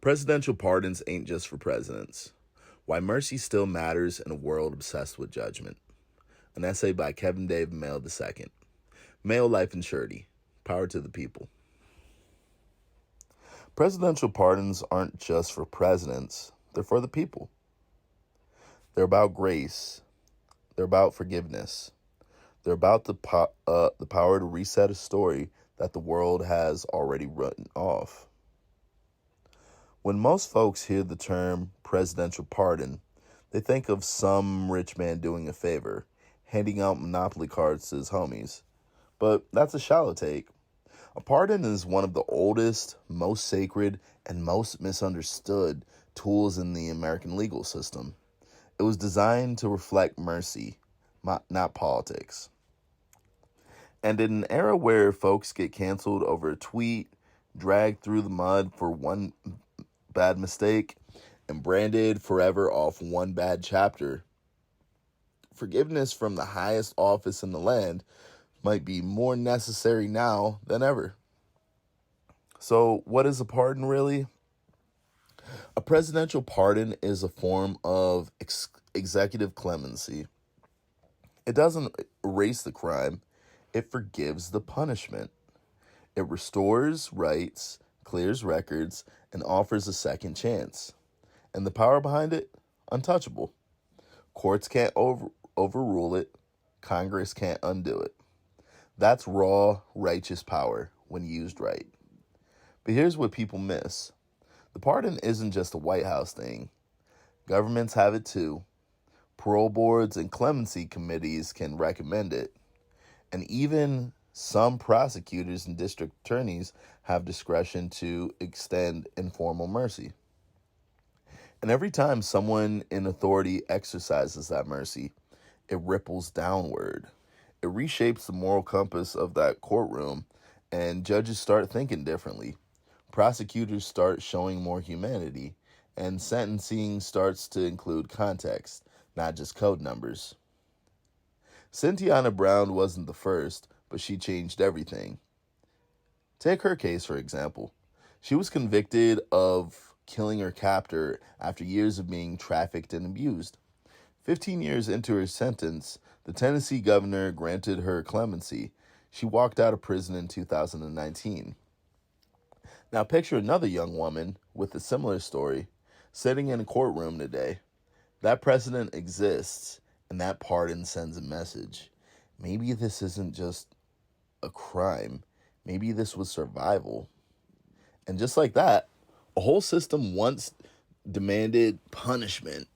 Presidential pardons ain't just for presidents. Why Mercy Still Matters in a World Obsessed with Judgment. An essay by Kevin Dave Mayo II. Mayo Life and Surety. Power to the people. Presidential pardons aren't just for presidents, they're for the people. They're about grace. They're about forgiveness. They're about the power to reset a story that the world has already written off. When most folks hear the term presidential pardon, they think of some rich man doing a favor, handing out Monopoly cards to his homies. But that's a shallow take. A pardon is one of the oldest, most sacred, and most misunderstood tools in the American legal system. It was designed to reflect mercy, not politics. And in an era where folks get canceled over a tweet, dragged through the mud for one bad mistake, and branded forever off one bad chapter, forgiveness from the highest office in the land might be more necessary now than ever. So, what is a pardon really? A presidential pardon is a form of executive clemency. It doesn't erase the crime, it forgives the punishment. It restores rights, clears records, and offers a second chance. And the power behind it? Untouchable. Courts can't overrule it. Congress can't undo it. That's raw, righteous power when used right. But here's what people miss. The pardon isn't just a White House thing. Governments have it too. Parole boards and clemency committees can recommend it. And even some prosecutors and district attorneys have discretion to extend informal mercy. And every time someone in authority exercises that mercy, it ripples downward. It reshapes the moral compass of that courtroom, and judges start thinking differently. Prosecutors start showing more humanity, and sentencing starts to include context, not just code numbers. Cynthiana Brown wasn't the first, but she changed everything. Take her case, for example. She was convicted of killing her captor after years of being trafficked and abused. 15 years into her sentence, the Tennessee governor granted her clemency. She walked out of prison in 2019. Now picture another young woman with a similar story sitting in a courtroom today. That precedent exists, and that pardon sends a message. Maybe this isn't just a crime. Maybe this was survival. And just like that, a whole system once demanded punishment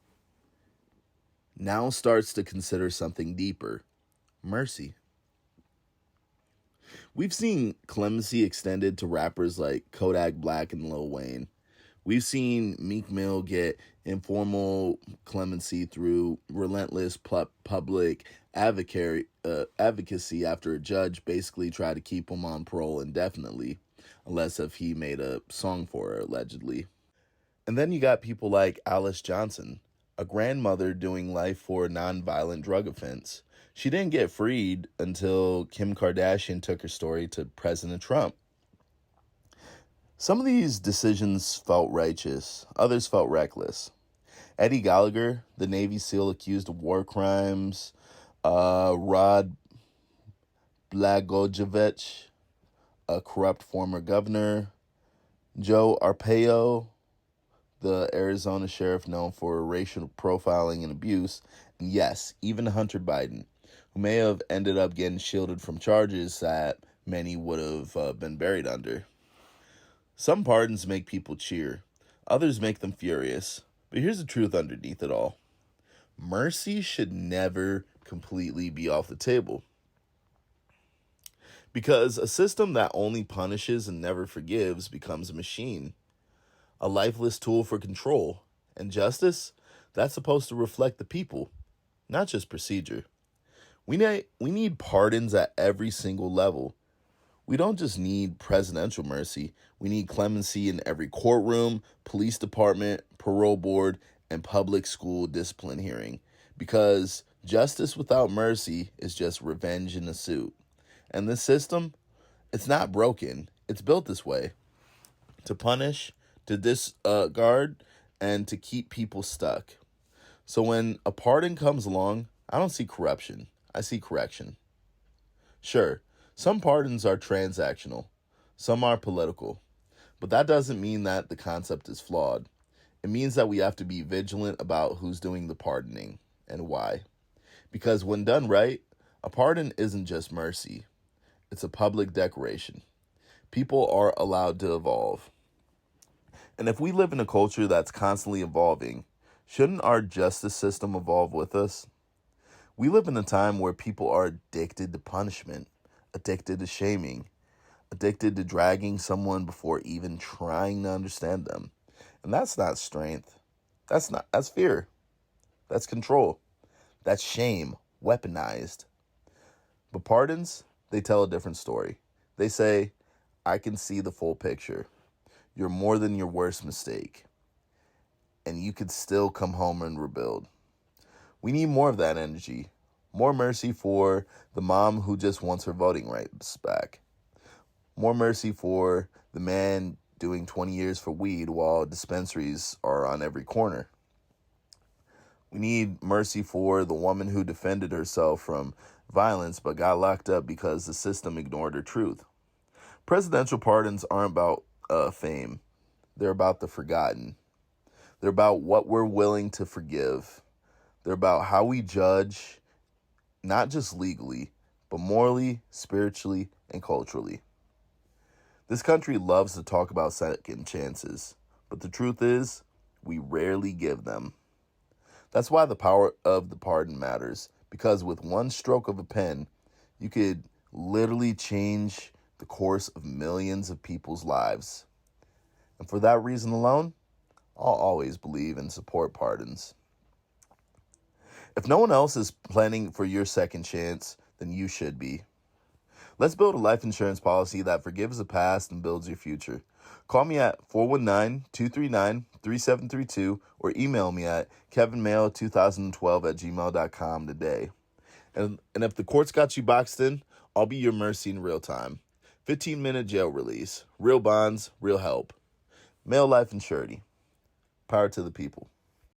now starts to consider something deeper: mercy. We've seen clemency extended to rappers like Kodak Black and Lil Wayne. We've seen Meek Mill get informal clemency through relentless public advocacy after a judge basically tried to keep him on parole indefinitely, unless if he made a song for her, allegedly. And then you got people like Alice Johnson, a grandmother doing life for a nonviolent drug offense. She didn't get freed until Kim Kardashian took her story to President Trump. Some of these decisions felt righteous, others felt reckless. Eddie Gallagher, the Navy SEAL accused of war crimes, Rod Blagojevich, a corrupt former governor, Joe Arpaio, the Arizona sheriff known for racial profiling and abuse, and yes, even Hunter Biden, who may have ended up getting shielded from charges that many would have been buried under. Some pardons make people cheer, others make them furious. But here's the truth underneath it all. Mercy should never completely be off the table. Because a system that only punishes and never forgives becomes a machine, a lifeless tool for control. And justice, that's supposed to reflect the people, not just procedure. We need pardons at every single level. We don't just need presidential mercy. We need clemency in every courtroom, police department, parole board, and public school discipline hearing. Because justice without mercy is just revenge in a suit. And this system, it's not broken. It's built this way. To punish, to discard, and to keep people stuck. So when a pardon comes along, I don't see corruption. I see correction. Sure, some pardons are transactional, some are political, but that doesn't mean that the concept is flawed. It means that we have to be vigilant about who's doing the pardoning and why. Because when done right, a pardon isn't just mercy, it's a public declaration. People are allowed to evolve. And if we live in a culture that's constantly evolving, shouldn't our justice system evolve with us? We live in a time where people are addicted to punishment, addicted to shaming, addicted to dragging someone before even trying to understand them. And that's not strength. That's fear. That's control. That's shame, weaponized. But pardons, they tell a different story. They say, I can see the full picture. You're more than your worst mistake. And you could still come home and rebuild. We need more of that energy. More mercy for the mom who just wants her voting rights back. More mercy for the man doing 20 years for weed while dispensaries are on every corner. We need mercy for the woman who defended herself from violence but got locked up because the system ignored her truth. Presidential pardons aren't about fame. They're about the forgotten. They're about what we're willing to forgive. They're about how we judge, not just legally, but morally, spiritually, and culturally. This country loves to talk about second chances, but the truth is, we rarely give them. That's why the power of the pardon matters, because with one stroke of a pen, you could literally change the course of millions of people's lives. And for that reason alone, I'll always believe and support pardons. If no one else is planning for your second chance, then you should be. Let's build a life insurance policy that forgives the past and builds your future. Call me at 419-239-3732 or email me at kevinmayo2012@gmail.com today. And if the court's got you boxed in, I'll be your mercy in real time. 15-minute jail release. Real bonds, real help. Mayo Life and Surety. Power to the people.